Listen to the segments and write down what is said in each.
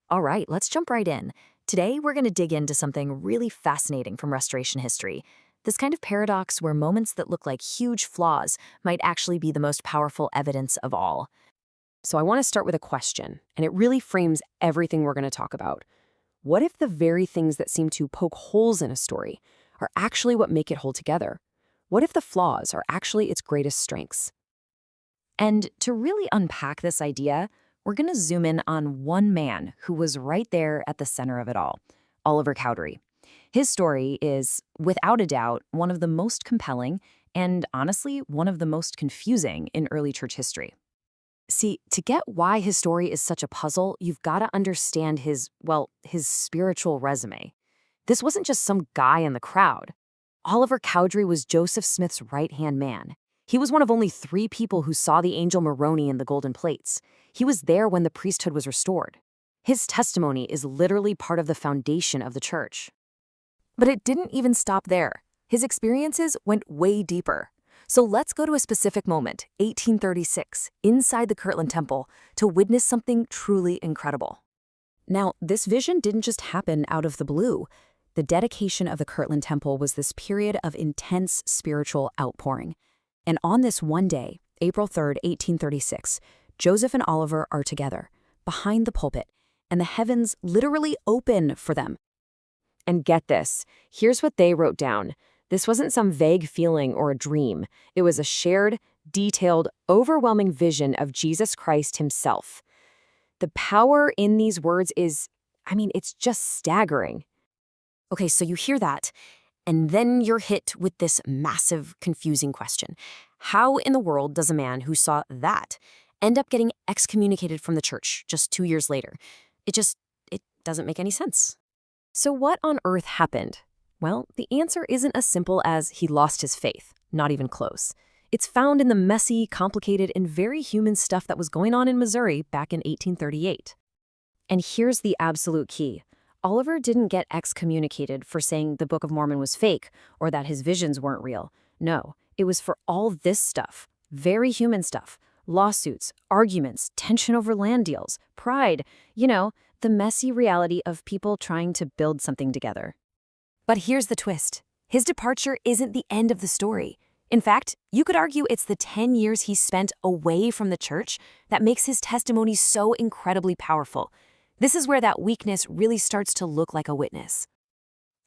All right, let's jump right in. Today, we're going to dig into something really fascinating from Restoration history. This kind of paradox where moments that look like huge flaws might actually be the most powerful evidence of all. So I want to start with a question, and it really frames everything we're going to talk about. What if the very things that seem to poke holes in a story are actually what make it hold together? What if the flaws are actually its greatest strengths? And to really unpack this idea, we're going to zoom in on one man who was right there at the center of it all, Oliver Cowdery. His story is, without a doubt, one of the most compelling and, honestly, one of the most confusing in early church history. See, to get why his story is such a puzzle, you've got to understand his spiritual resume. This wasn't just some guy in the crowd. Oliver Cowdery was Joseph Smith's right-hand man. He was one of only 3 people who saw the angel Moroni in the golden plates. He was there when the priesthood was restored. His testimony is literally part of the foundation of the church. But it didn't even stop there. His experiences went way deeper. So let's go to a specific moment, 1836, inside the Kirtland Temple, to witness something truly incredible. Now, this vision didn't just happen out of the blue. The dedication of the Kirtland Temple was this period of intense spiritual outpouring. And on this one day, April 3rd, 1836, Joseph and Oliver are together, behind the pulpit, and the heavens literally open for them. And get this, here's what they wrote down. This wasn't some vague feeling or a dream. It was a shared, detailed, overwhelming vision of Jesus Christ himself. The power in these words it's just staggering. Okay, so you hear that, and then you're hit with this massive, confusing question. How in the world does a man who saw that end up getting excommunicated from the church just 2 years later? It doesn't make any sense. So what on earth happened? Well, the answer isn't as simple as he lost his faith, not even close. It's found in the messy, complicated, and very human stuff that was going on in Missouri back in 1838. And here's the absolute key. Oliver didn't get excommunicated for saying the Book of Mormon was fake or that his visions weren't real. No, it was for all this stuff, very human stuff, lawsuits, arguments, tension over land deals, pride, the messy reality of people trying to build something together. But here's the twist. His departure isn't the end of the story. In fact, you could argue it's the 10 years he spent away from the church that makes his testimony so incredibly powerful. This is where that weakness really starts to look like a witness.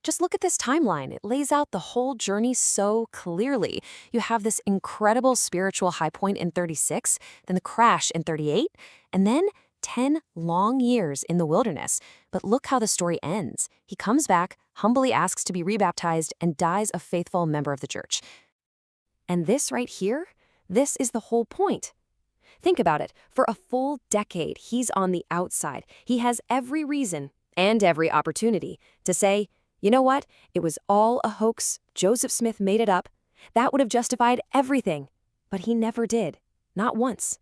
Just look at this timeline. It lays out the whole journey so clearly. You have this incredible spiritual high point in 36, then the crash in 38, and then 10 long years in the wilderness. But look how the story ends. He comes back, humbly asks to be rebaptized, and dies a faithful member of the church. And this right here, this is the whole point. Think about it. For a full decade, he's on the outside. He has every reason and every opportunity to say, you know what? It was all a hoax. Joseph Smith made it up. That would have justified everything. But he never did. Not once.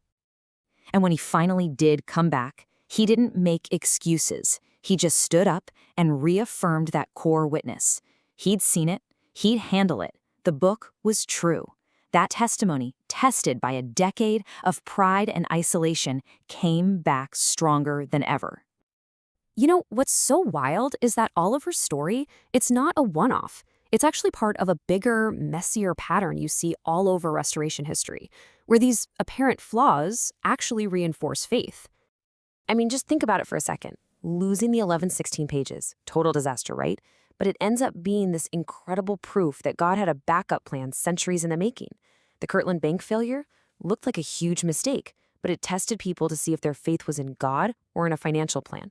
And when he finally did come back, he didn't make excuses. He just stood up and reaffirmed that core witness. He'd seen it. He'd handle it. The book was true. That testimony, tested by a decade of pride and isolation, came back stronger than ever. You know, what's so wild is that Oliver's story, it's not a one-off. It's actually part of a bigger, messier pattern you see all over Restoration history, where these apparent flaws actually reinforce faith. I mean, just think about it for a second. Losing the 1116 pages, total disaster, right? But it ends up being this incredible proof that God had a backup plan centuries in the making. The Kirtland Bank failure looked like a huge mistake, but it tested people to see if their faith was in God or in a financial plan.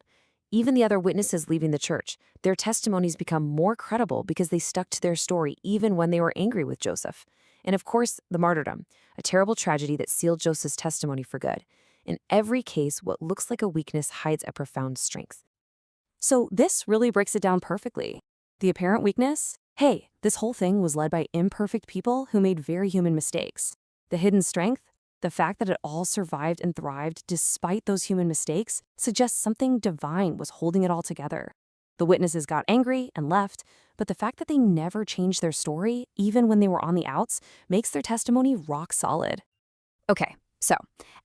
Even the other witnesses leaving the church, their testimonies become more credible because they stuck to their story even when they were angry with Joseph. And of course, the martyrdom, a terrible tragedy that sealed Joseph's testimony for good. In every case, what looks like a weakness hides a profound strength. So this really breaks it down perfectly. The apparent weakness? Hey, this whole thing was led by imperfect people who made very human mistakes. The hidden strength? The fact that it all survived and thrived despite those human mistakes suggests something divine was holding it all together. The witnesses got angry and left, but the fact that they never changed their story, even when they were on the outs, makes their testimony rock solid. Okay, so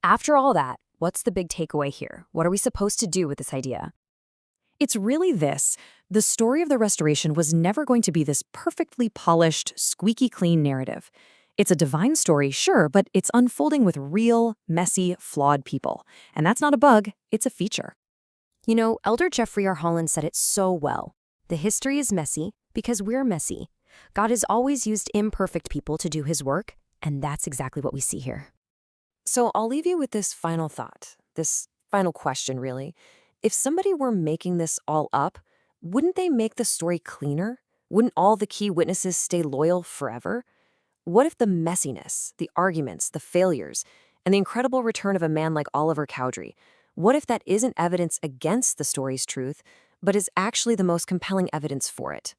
after all that, what's the big takeaway here? What are we supposed to do with this idea? It's really this. The story of the Restoration was never going to be this perfectly polished, squeaky clean narrative. It's a divine story, sure, but it's unfolding with real, messy, flawed people. And that's not a bug, it's a feature. You know, Elder Jeffrey R. Holland said it so well. The history is messy because we're messy. God has always used imperfect people to do his work, and that's exactly what we see here. So I'll leave you with this final thought, this final question, really. If somebody were making this all up, wouldn't they make the story cleaner? Wouldn't all the key witnesses stay loyal forever? What if the messiness, the arguments, the failures, and the incredible return of a man like Oliver Cowdery, what if that isn't evidence against the story's truth, but is actually the most compelling evidence for it?